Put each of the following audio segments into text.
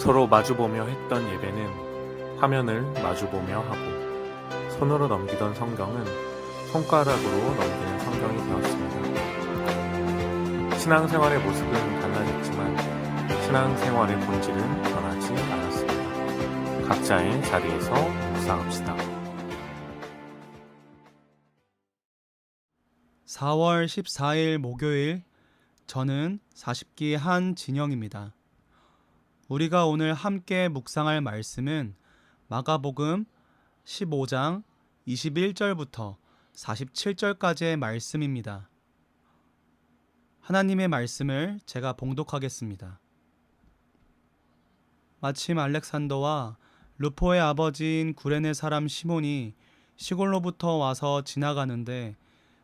서로 마주보며 했던 예배는 화면을 마주보며 하고 손으로 넘기던 성경은 손가락으로 넘기는 성경이 되었습니다. 신앙생활의 모습은 달라졌지만 신앙생활의 본질은 변하지 않았습니다. 각자의 자리에서 묵상합시다. 4월 14일 목요일, 저는 40기 한진영입니다. 우리가 오늘 함께 묵상할 말씀은 마가복음 15장 21절부터 47절까지의 말씀입니다. 하나님의 말씀을 제가 봉독하겠습니다. 마침 알렉산더와 루포의 아버지인 구레네 사람 시몬이 시골로부터 와서 지나가는데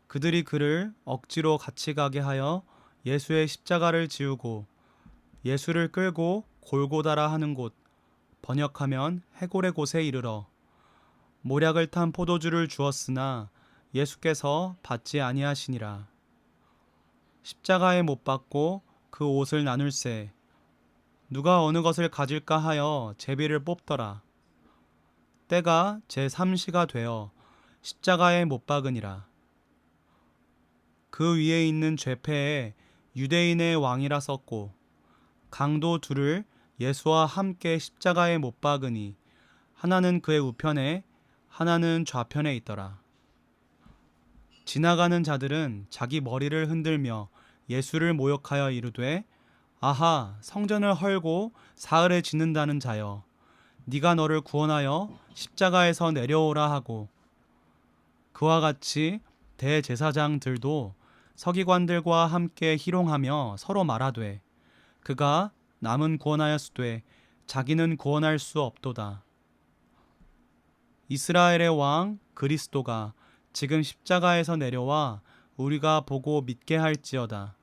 그들이 그를 억지로 같이 가게 하여 예수의 십자가를 지우고 예수를 끌고 골고다라 하는 곳, 번역하면 해골의 곳에 이르러 모략을 탄 포도주를 주었으나 예수께서 받지 아니하시니라. 십자가에 못 박고 그 옷을 나눌세 누가 어느 것을 가질까 하여 제비를 뽑더라. 때가 제3시가 되어 십자가에 못 박으니라. 그 위에 있는 죄패에 유대인의 왕이라 썼고 강도 둘을 예수와 함께 십자가에 못 박으니 하나는 그의 우편에 하나는 좌편에 있더라. 지나가는 자들은 자기 머리를 흔들며 예수를 모욕하여 이르되 아하, 성전을 헐고 사흘에 짓는다는 자여, 네가 너를 구원하여 십자가에서 내려오라 하고, 그와 같이 대제사장들도 서기관들과 함께 희롱하며 서로 말하되 그가 남은 구원하였으되 자기는 구원할 수 없도다. 이스라엘의 왕 그리스도가 지금 십자가에서 내려와 우리가 보고 믿게 할지어다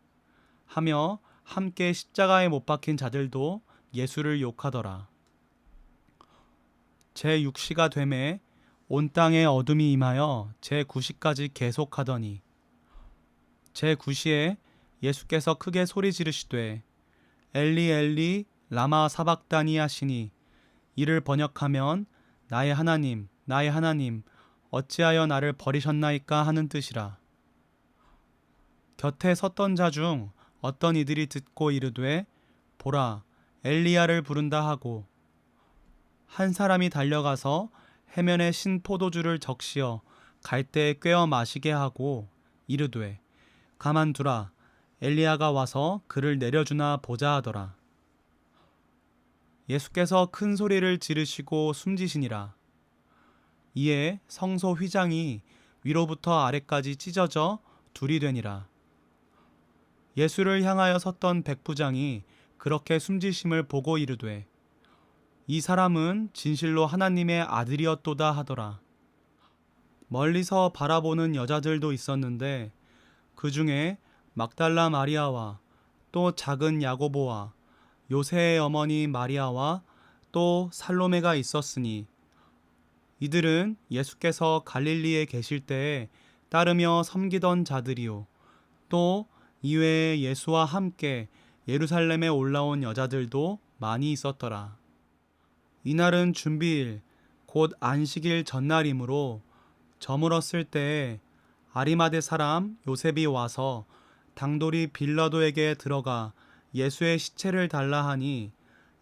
하며 함께 십자가에 못 박힌 자들도 예수를 욕하더라. 제6시가 되매 온 땅에 어둠이 임하여 제9시까지 계속하더니 제9시에 예수께서 크게 소리 지르시되 엘리 엘리 라마 사박다니 하시니 이를 번역하면 나의 하나님 나의 하나님 어찌하여 나를 버리셨나이까 하는 뜻이라. 곁에 섰던 자 중 어떤 이들이 듣고 이르되 보라 엘리야를 부른다 하고 한 사람이 달려가서 해면에 신 포도주를 적시어 갈대에 꿰어 마시게 하고 이르되 가만두라 엘리야가 와서 그를 내려주나 보자 하더라. 예수께서 큰 소리를 지르시고 숨지시니라. 이에 성소 휘장이 위로부터 아래까지 찢어져 둘이 되니라. 예수를 향하여 섰던 백부장이 그렇게 숨지심을 보고 이르되 이 사람은 진실로 하나님의 아들이었도다 하더라. 멀리서 바라보는 여자들도 있었는데 그 중에 막달라 마리아와 또 작은 야고보와 요새의 어머니 마리아와 또 살로메가 있었으니 이들은 예수께서 갈릴리에 계실 때에 따르며 섬기던 자들이요 또 이외에 예수와 함께 예루살렘에 올라온 여자들도 많이 있었더라. 이날은 준비일 곧 안식일 전날이므로 저물었을 때에 아리마대 사람 요셉이 와서 당돌이 빌라도에게 들어가 예수의 시체를 달라 하니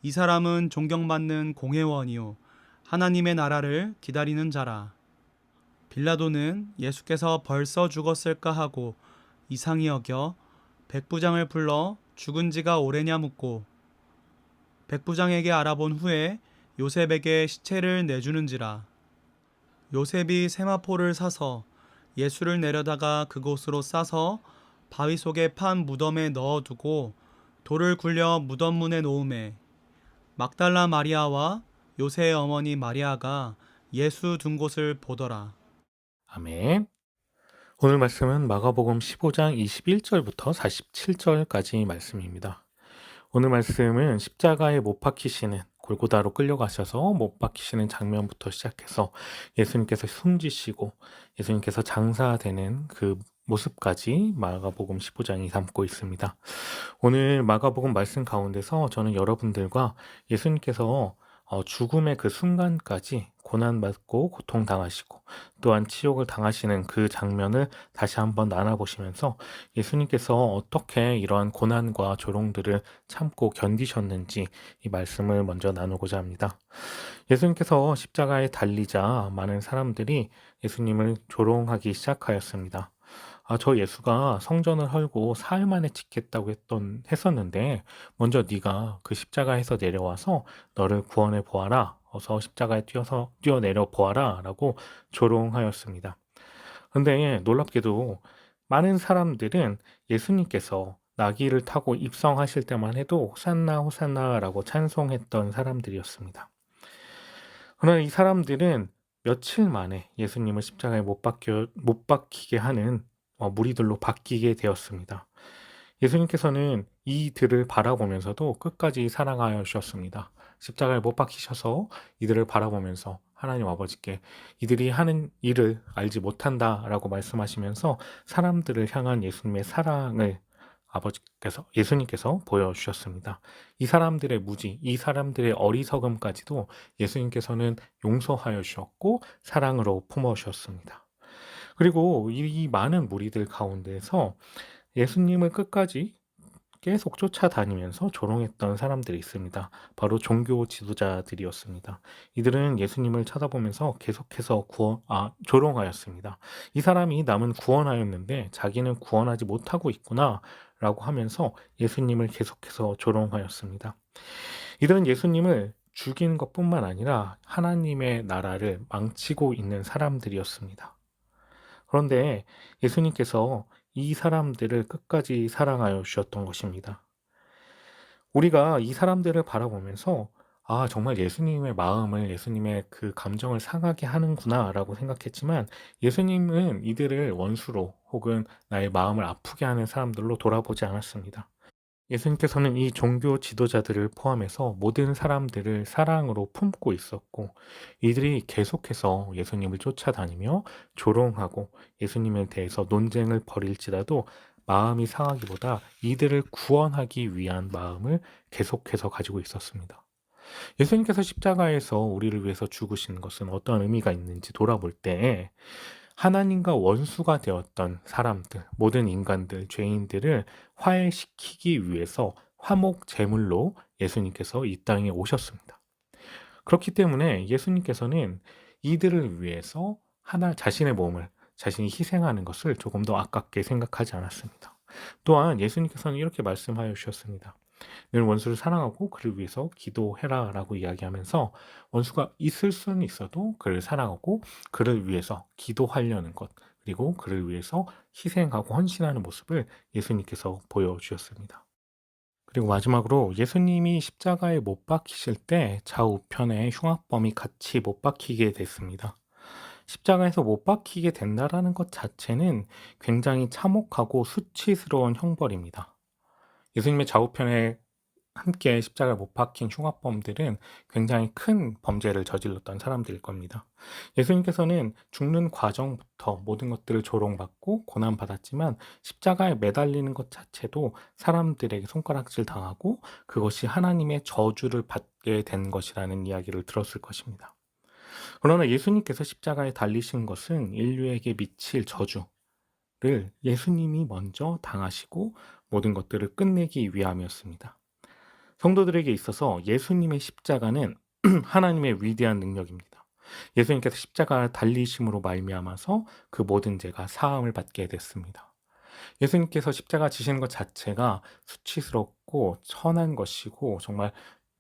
이 사람은 존경받는 공회원이요 하나님의 나라를 기다리는 자라. 빌라도는 예수께서 벌써 죽었을까 하고 이상히 여겨 백부장을 불러 죽은 지가 오래냐 묻고 백부장에게 알아본 후에 요셉에게 시체를 내주는지라. 요셉이 세마포를 사서 예수를 내려다가 그곳으로 싸서 바위 속에 판 무덤에 넣어두고 돌을 굴려 무덤 문에 놓음에 막달라 마리아와 요새의 어머니 마리아가 예수 둔 곳을 보더라. 아멘. 오늘 말씀은 마가복음 15장 21절부터 47절까지 말씀입니다. 오늘 말씀은 십자가에 못 박히시는 골고다로 끌려가셔서 못 박히시는 장면부터 시작해서 예수님께서 숨지시고 예수님께서 장사되는 그 모습까지 마가복음 15장이 담고 있습니다. 오늘 마가복음 말씀 가운데서 저는 여러분들과 예수님께서 죽음의 그 순간까지 고난받고 고통당하시고 또한 치욕을 당하시는 그 장면을 다시 한번 나눠보시면서 예수님께서 어떻게 이러한 고난과 조롱들을 참고 견디셨는지 이 말씀을 먼저 나누고자 합니다. 예수님께서 십자가에 달리자 많은 사람들이 예수님을 조롱하기 시작하였습니다. 저 예수가 성전을 헐고 사흘 만에 짓겠다고 했었는데 먼저 네가 그 십자가에서 내려와서 너를 구원해 보아라. 어서 십자가에 뛰어내려 보아라. 라고 조롱하였습니다. 근데 놀랍게도 많은 사람들은 예수님께서 나귀를 타고 입성하실 때만 해도 호산나 호산나라고 찬송했던 사람들이었습니다. 그러나 이 사람들은 며칠 만에 예수님을 십자가에 못 박히게 하는 무리들로 바뀌게 되었습니다. 예수님께서는 이들을 바라보면서도 끝까지 사랑하여 주셨습니다. 십자가에 못 박히셔서 이들을 바라보면서 하나님 아버지께 이들이 하는 일을 알지 못한다라고 말씀하시면서 사람들을 향한 예수님의 사랑을 예수님께서 보여주셨습니다. 이 사람들의 무지, 이 사람들의 어리석음까지도 예수님께서는 용서하여 주셨고 사랑으로 품어주셨습니다. 그리고 이 많은 무리들 가운데서 예수님을 끝까지 계속 쫓아다니면서 조롱했던 사람들이 있습니다. 바로 종교 지도자들이었습니다. 이들은 예수님을 쳐다보면서 계속해서 조롱하였습니다. 이 사람이 남은 구원하였는데 자기는 구원하지 못하고 있구나 라고 하면서 예수님을 계속해서 조롱하였습니다. 이들은 예수님을 죽인 것뿐만 아니라 하나님의 나라를 망치고 있는 사람들이었습니다. 그런데 예수님께서 이 사람들을 끝까지 사랑하여 주셨던 것입니다. 우리가 이 사람들을 바라보면서 정말 예수님의 마음을, 예수님의 그 감정을 상하게 하는구나라고 생각했지만 예수님은 이들을 원수로 혹은 나의 마음을 아프게 하는 사람들로 돌아보지 않았습니다. 예수님께서는 이 종교 지도자들을 포함해서 모든 사람들을 사랑으로 품고 있었고 이들이 계속해서 예수님을 쫓아다니며 조롱하고 예수님에 대해서 논쟁을 벌일지라도 마음이 상하기보다 이들을 구원하기 위한 마음을 계속해서 가지고 있었습니다. 예수님께서 십자가에서 우리를 위해서 죽으신 것은 어떤 의미가 있는지 돌아볼 때 하나님과 원수가 되었던 사람들, 모든 인간들, 죄인들을 화해시키기 위해서 화목 제물로 예수님께서 이 땅에 오셨습니다. 그렇기 때문에 예수님께서는 이들을 위해서 자신의 몸을 자신이 희생하는 것을 조금 더 아깝게 생각하지 않았습니다. 또한 예수님께서는 이렇게 말씀하여 주셨습니다. 늘 원수를 사랑하고 그를 위해서 기도해라 라고 이야기하면서 원수가 있을 수는 있어도 그를 사랑하고 그를 위해서 기도하려는 것 그리고 그를 위해서 희생하고 헌신하는 모습을 예수님께서 보여주셨습니다. 그리고 마지막으로 예수님이 십자가에 못 박히실 때 좌우편에 흉악범이 같이 못 박히게 됐습니다. 십자가에서 못 박히게 된다라는 것 자체는 굉장히 참혹하고 수치스러운 형벌입니다. 예수님의 좌우편에 함께 십자가에 못 박힌 흉악범들은 굉장히 큰 범죄를 저질렀던 사람들일 겁니다. 예수님께서는 죽는 과정부터 모든 것들을 조롱받고 고난받았지만 십자가에 매달리는 것 자체도 사람들에게 손가락질 당하고 그것이 하나님의 저주를 받게 된 것이라는 이야기를 들었을 것입니다. 그러나 예수님께서 십자가에 달리신 것은 인류에게 미칠 저주를 예수님이 먼저 당하시고 모든 것들을 끝내기 위함이었습니다. 성도들에게 있어서 예수님의 십자가는 하나님의 위대한 능력입니다. 예수님께서 십자가 달리심으로 말미암아서 그 모든 죄가 사함을 받게 됐습니다. 예수님께서 십자가 지시는 것 자체가 수치스럽고 천한 것이고 정말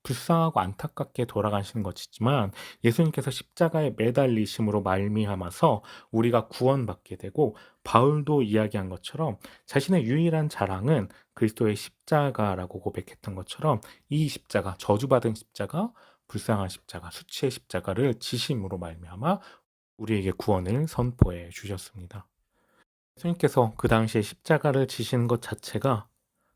불쌍하고 안타깝게 돌아가시는 것이지만 예수님께서 십자가에 매달리심으로 말미암아서 우리가 구원받게 되고 바울도 이야기한 것처럼 자신의 유일한 자랑은 그리스도의 십자가라고 고백했던 것처럼 이 십자가, 저주받은 십자가, 불쌍한 십자가, 수치의 십자가를 지심으로 말미암아 우리에게 구원을 선포해 주셨습니다. 예수님께서 그 당시에 십자가를 지시는 것 자체가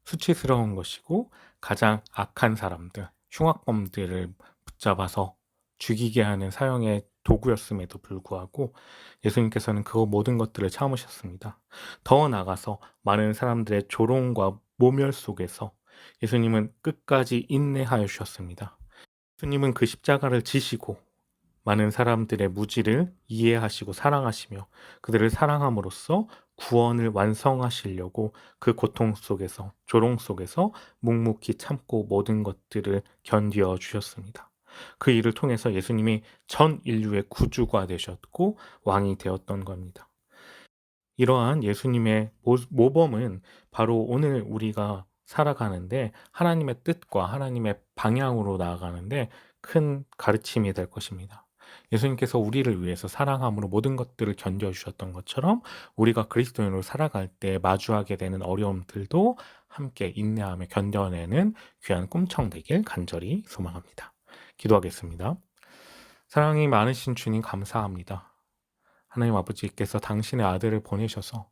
수치스러운 것이고 가장 악한 사람들, 흉악범들을 붙잡아서 죽이게 하는 사형에 도구였음에도 불구하고 예수님께서는 그 모든 것들을 참으셨습니다. 더 나아가서 많은 사람들의 조롱과 모멸 속에서 예수님은 끝까지 인내하여 주셨습니다. 예수님은 그 십자가를 지시고 많은 사람들의 무지를 이해하시고 사랑하시며 그들을 사랑함으로써 구원을 완성하시려고 그 고통 속에서, 조롱 속에서 묵묵히 참고 모든 것들을 견디어 주셨습니다. 그 일을 통해서 예수님이 전 인류의 구주가 되셨고 왕이 되었던 겁니다. 이러한 예수님의 모범은 바로 오늘 우리가 살아가는데 하나님의 뜻과 하나님의 방향으로 나아가는데 큰 가르침이 될 것입니다. 예수님께서 우리를 위해서 사랑함으로 모든 것들을 견뎌주셨던 것처럼 우리가 그리스도인으로 살아갈 때 마주하게 되는 어려움들도 함께 인내하며 견뎌내는 귀한 꿈청 되길 간절히 소망합니다. 기도하겠습니다. 사랑이 많으신 주님 감사합니다. 하나님 아버지께서 당신의 아들을 보내셔서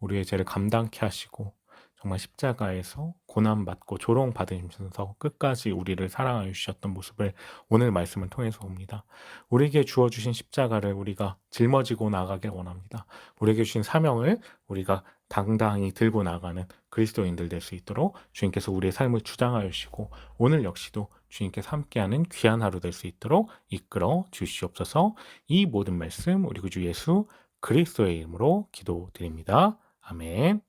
우리의 죄를 감당케 하시고 정말 십자가에서 고난받고 조롱받으시면서 끝까지 우리를 사랑하여 주셨던 모습을 오늘 말씀을 통해서 봅니다. 우리에게 주어주신 십자가를 우리가 짊어지고 나가길 원합니다. 우리에게 주신 사명을 우리가 당당히 들고 나가는 그리스도인들 될 수 있도록 주님께서 우리의 삶을 주장하여 주시고 오늘 역시도 주님께서 함께하는 귀한 하루 될 수 있도록 이끌어 주시옵소서. 이 모든 말씀 우리 구주 예수 그리스도의 이름으로 기도드립니다. 아멘.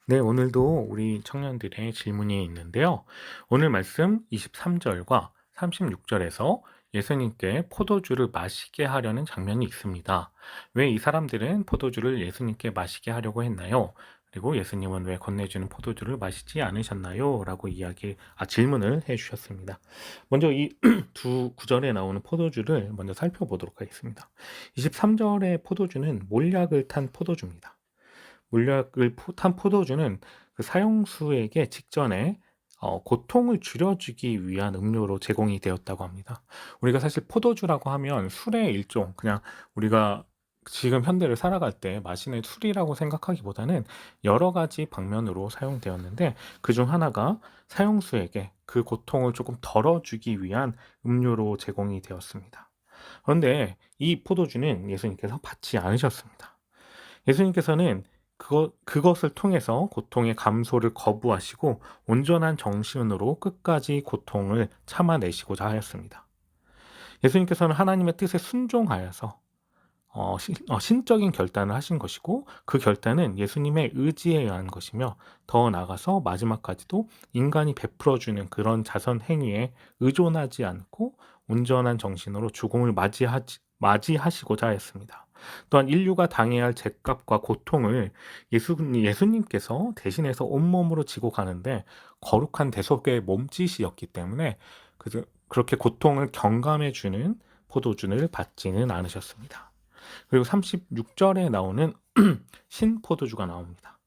네, 오늘도 우리 청년들의 질문이 있는데요. 오늘 말씀 23절과 36절에서 예수님께 포도주를 마시게 하려는 장면이 있습니다. 왜 이 사람들은 포도주를 예수님께 마시게 하려고 했나요? 그리고 예수님은 왜 건네주는 포도주를 마시지 않으셨나요? 라고 질문을 해주셨습니다. 먼저 이 두 구절에 나오는 포도주를 먼저 살펴보도록 하겠습니다. 23절의 포도주는 몰약을 탄 포도주입니다. 물약을 탄 포도주는 그 사용수에게 직전에 고통을 줄여주기 위한 음료로 제공이 되었다고 합니다. 우리가 사실 포도주라고 하면 술의 일종, 그냥 우리가 지금 현대를 살아갈 때 마시는 술이라고 생각하기보다는 여러 가지 방면으로 사용되었는데 그중 하나가 사용수에게 그 고통을 조금 덜어주기 위한 음료로 제공이 되었습니다. 그런데 이 포도주는 예수님께서 받지 않으셨습니다. 예수님께서는 그것을 통해서 고통의 감소를 거부하시고 온전한 정신으로 끝까지 고통을 참아내시고자 하였습니다. 예수님께서는 하나님의 뜻에 순종하여서 신적인 결단을 하신 것이고 그 결단은 예수님의 의지에 의한 것이며 더 나아가서 마지막까지도 인간이 베풀어주는 그런 자선 행위에 의존하지 않고 온전한 정신으로 죽음을 맞이하시고자 하였습니다. 또한 인류가 당해야 할 죄값과 고통을 예수님께서 대신해서 온몸으로 지고 가는데 거룩한 대속의 몸짓이었기 때문에 그렇게 고통을 경감해주는 포도주를 받지는 않으셨습니다. 그리고 36절에 나오는 신포도주가 나옵니다.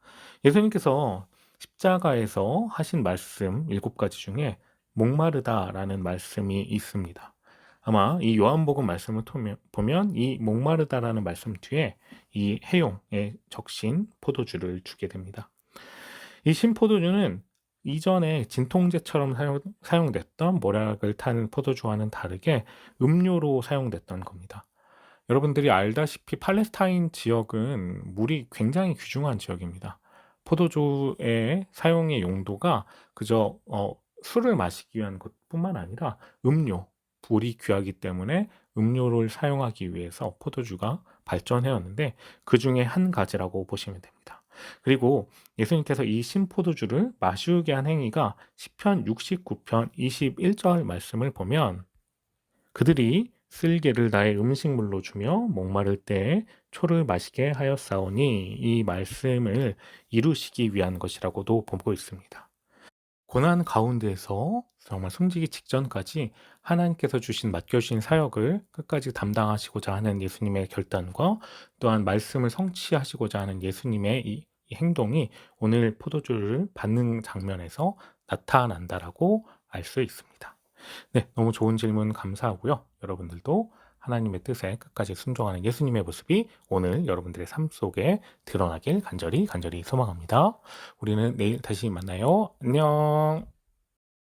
예수님께서 십자가에서 하신 말씀 7가지 중에 목마르다라는 말씀이 있습니다. 아마 이 요한복음 말씀을 보면 이 목마르다라는 말씀 뒤에 이 해용에 적신 포도주를 주게 됩니다. 이 신포도주는 이전에 진통제처럼 사용됐던 모략을 탄 포도주와는 다르게 음료로 사용됐던 겁니다. 여러분들이 알다시피 팔레스타인 지역은 물이 굉장히 귀중한 지역입니다. 포도주의 사용의 용도가 그저 술을 마시기 위한 것뿐만 아니라 음료, 물이 귀하기 때문에 음료를 사용하기 위해서 포도주가 발전해왔는데 그 중에 한 가지라고 보시면 됩니다. 그리고 예수님께서 이 신포도주를 마시게 한 행위가 시편 69편 21절 말씀을 보면 그들이 쓸개를 나의 음식물로 주며 목마를 때에 초를 마시게 하였사오니 이 말씀을 이루시기 위한 것이라고도 보고 있습니다. 고난 가운데에서 정말 숨지기 직전까지 하나님께서 맡겨주신 사역을 끝까지 담당하시고자 하는 예수님의 결단과 또한 말씀을 성취하시고자 하는 예수님의 이 행동이 오늘 포도주를 받는 장면에서 나타난다라고 알 수 있습니다. 네, 너무 좋은 질문 감사하고요. 여러분들도 하나님의 뜻에 끝까지 순종하는 예수님의 모습이 오늘 여러분들의 삶 속에 드러나길 간절히 소망합니다. 우리는 내일 다시 만나요. 안녕.